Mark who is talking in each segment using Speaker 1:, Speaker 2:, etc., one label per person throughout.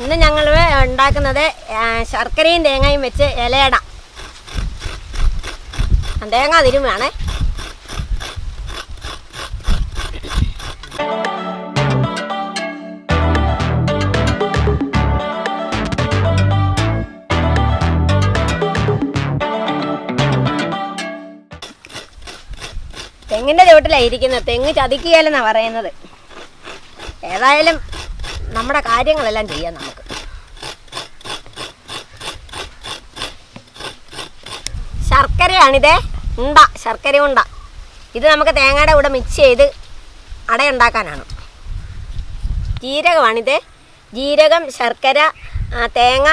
Speaker 1: ഇന്ന് ഞങ്ങൾ ഉണ്ടാക്കുന്നത് ശർക്കരയും തേങ്ങയും വെച്ച് ഇലയട. തേങ്ങ തിരുമ്മാണേ. തെങ്ങിൻ്റെ ചുവട്ടിലാണ് ഇരിക്കുന്നത്. തെങ്ങ് ചതിക്കുകയല്ലെന്നാണ് പറയുന്നത്. ഏതായാലും നമ്മുടെ കാര്യങ്ങളെല്ലാം ചെയ്യാം നമുക്ക്. ശർക്കരയാണിത്, ശർക്കര ഉണ്ട. ഇത് നമുക്ക് തേങ്ങയുടെ കൂടെ മിക്സ് ചെയ്ത് അടയുണ്ടാക്കാനാണ്. ജീരകമാണിത്. ജീരകം, ശർക്കര, തേങ്ങ,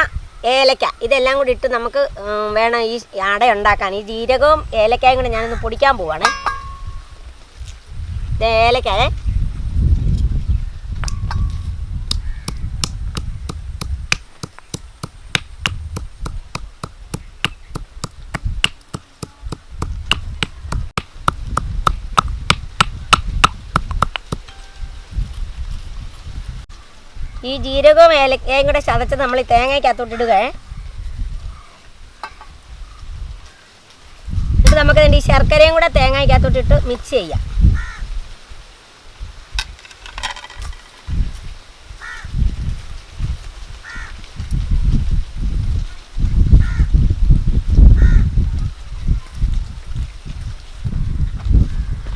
Speaker 1: ഏലക്ക ഇതെല്ലാം കൂടി ഇട്ട് നമുക്ക് വേണം ഈ അടയുണ്ടാക്കാൻ. ഈ ജീരകവും ഏലക്കായും കൂടെ ഞാനൊന്ന് പൊടിക്കാൻ പോവാണ്. ഇത് ഏലക്കായേ. ഈ ജീരകവും ഏലക്കയും കൂടെ ചതച്ച് നമ്മൾ ഈ തേങ്ങയ്ക്കകത്തോട്ടിടുക. എന്നിട്ട് നമുക്ക് ഈ ശർക്കരയും കൂടെ തേങ്ങയ്ക്കകത്തോട്ടിട്ട് മിക്സ് ചെയ്യാം.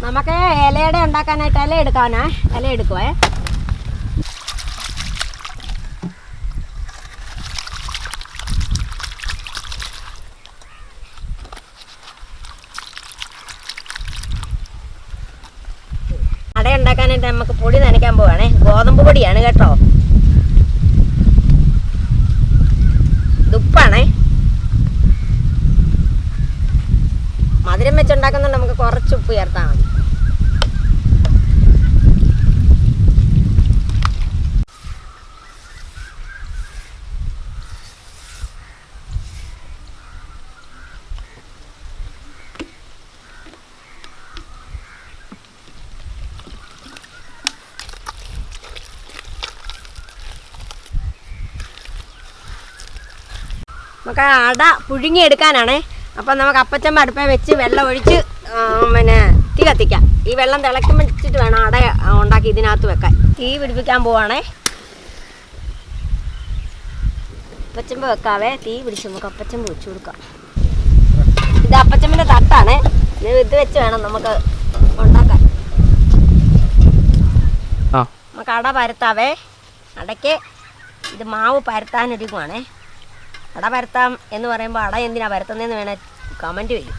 Speaker 1: നമുക്ക് ഇലയട ഉണ്ടാക്കാനായിട്ട് ഇല എടുക്കുവേ. അട ഉണ്ടാക്കാനായിട്ട് നമുക്ക് പൊടി നനയ്ക്കാൻ പോവാണേ. ഗോതമ്പ് പൊടിയാണ് കേട്ടോ. ഉപ്പാണേ. മധുരം വെച്ചുണ്ടാക്കുന്നുണ്ട്, നമുക്ക് കുറച്ച് ഉപ്പ് ചേർത്താൽ മതി. നമുക്ക് അട പുഴുങ്ങിയെടുക്കാനാണ്. അപ്പം നമുക്ക് അപ്പച്ചമ്പ അടുപ്പേ വെച്ച് വെള്ളം ഒഴിച്ച് തീ കത്തിക്കാം. ഈ വെള്ളം തിളക്കുമ്പോഴച്ചിട്ട് വേണം അട ഉണ്ടാക്കി ഇതിനകത്ത് വെക്കാൻ. തീ പിടിപ്പിക്കാൻ പോവാണേ. അപ്പച്ചമ്പ വെക്കാവേ. തീ പിടിച്ച് നമുക്ക് അപ്പച്ചമ്പ വെച്ച് കൊടുക്കാം. ഇത് അപ്പച്ചമ്പിൻ്റെ തട്ടാണ്. ഇത് വെച്ച് വേണം നമുക്ക് ഉണ്ടാക്കാൻ. നമുക്ക് അട പരത്താവേ. അടയ്ക്ക് ഇത് മാവ് പരത്താനൊരുക്കുവാണേ. അട പരത്താം എന്ന് പറയുമ്പോൾ അട എന്തിനാ പരത്തുന്നതെന്ന് വേണേൽ കമൻറ്റ് വരും.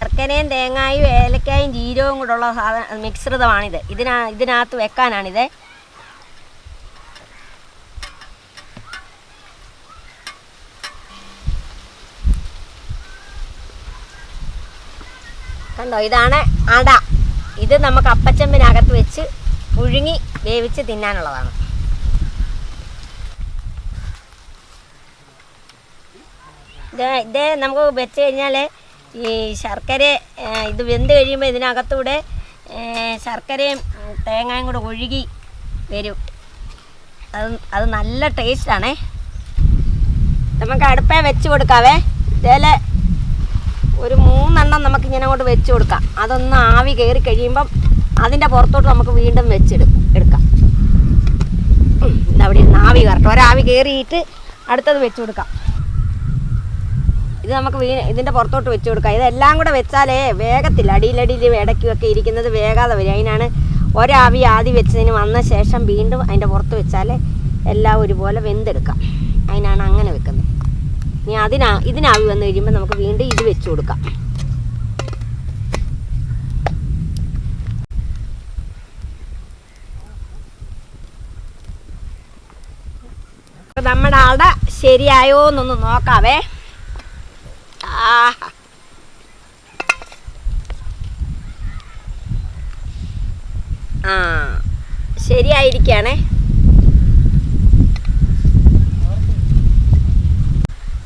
Speaker 1: ശർക്കരയും തേങ്ങായും ഏലക്കായും ജീരകവും കൂടെയുള്ള മിശ്രിതമാണിത്. ഇതിനകത്ത് വെക്കാനാണിത്. കണ്ടോ, ഇതാണ് അട. ഇത് നമുക്ക് അപ്പച്ചമ്പിനകത്ത് വെച്ച് പുഴുങ്ങി വേവിച്ച് തിന്നാനുള്ളതാണ്. ഇത് നമുക്ക് വെച്ച് കഴിഞ്ഞാൽ ഈ ശർക്കര ഇത് വെന്ത് കഴിയുമ്പോൾ ഇതിനകത്തൂടെ ശർക്കരയും തേങ്ങയും കൂടെ ഒഴുകി വരും. അത് നല്ല ടേസ്റ്റാണേ. നമുക്ക് അടുപ്പേ വെച്ച് കൊടുക്കാവേ. ഇതേലെ ഒരു 3 എണ്ണം നമുക്കിങ്ങനെ കൊണ്ട് വെച്ച് കൊടുക്കാം. അതൊന്ന് ആവി കയറി കഴിയുമ്പം അതിൻ്റെ പുറത്തോട്ട് നമുക്ക് വീണ്ടും എടുക്കാം. അവിടെ ആവി കയറട്ടെ. ഒരാവി കയറിയിട്ട് അടുത്തത് വെച്ച് കൊടുക്കാം. ഇത് നമുക്ക് ഇതിൻ്റെ പുറത്തോട്ട് വെച്ച് കൊടുക്കാം. ഇതെല്ലാം കൂടെ വെച്ചാലേ വേഗത്തില്ല. അടിയിലടിയിൽ ഇടയ്ക്കുമൊക്കെ ഇരിക്കുന്നത് വേഗാതെ വരും. അതിനാണ് ഒരാവി ആദ്യം വെച്ചതിന് വന്ന ശേഷം വീണ്ടും അതിൻ്റെ പുറത്ത് വെച്ചാൽ എല്ലാം ഒരുപോലെ വെന്തെടുക്കാം. അതിനാണ് അങ്ങനെ വെക്കുന്നത്. ഇനി ഇതിനാവി വന്നു കഴിയുമ്പോൾ നമുക്ക് വീണ്ടും ഇത് വെച്ച് കൊടുക്കാം. അപ്പം നമ്മുടെ അട ശരിയായോ എന്നൊന്ന് നോക്കാവേ. ശരിയായിരിക്കുകയാണേ.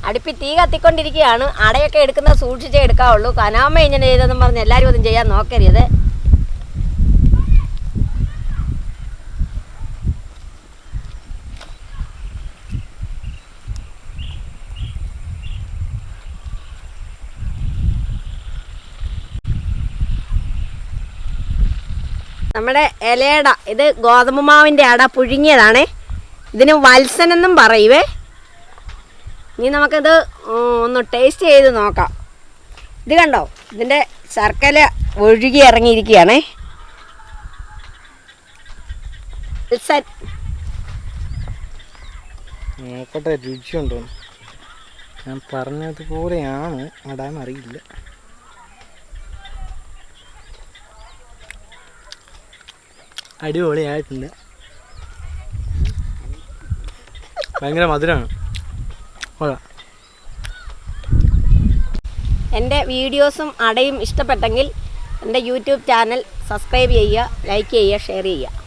Speaker 1: അടുപ്പിൽ തീ കത്തിക്കൊണ്ടിരിക്കുകയാണ്. അടയൊക്കെ എടുക്കുന്നത് സൂക്ഷിച്ചേ എടുക്കാവുള്ളൂ. കനാമ ഇങ്ങനെ ചെയ്തെന്നും പറഞ്ഞ് എല്ലാവരും ഒന്നും ചെയ്യാൻ നോക്കരുത്. നമ്മുടെ ഇലയട, ഇത് ഗോതമ്പ് മാവിൻ്റെ അട പുഴുങ്ങിയതാണേ. ഇതിന് വത്സനെന്നും പറയുവേ. ഇനി നമുക്കിത് ഒന്ന് ടേസ്റ്റ് ചെയ്ത് നോക്കാം. ഇത് കണ്ടോ, ഇതിൻ്റെ ശർക്കര ഒഴുകി ഇറങ്ങിയിരിക്കുകയാണേ. വത്സൻ
Speaker 2: നോക്കട്ടെ രുചിയുണ്ടോ. ഞാൻ പറഞ്ഞതുപോലെയാണ് അടാൻ അറിയില്ല. അടിപൊളിയായിട്ടുണ്ട്. ഭയങ്കര മധുരമാണ്.
Speaker 1: എൻ്റെ വീഡിയോസും അടയും ഇഷ്ടപ്പെട്ടെങ്കിൽ എൻ്റെ യൂട്യൂബ് ചാനൽ സബ്സ്ക്രൈബ് ചെയ്യുക, ലൈക്ക് ചെയ്യുക, ഷെയർ ചെയ്യുക.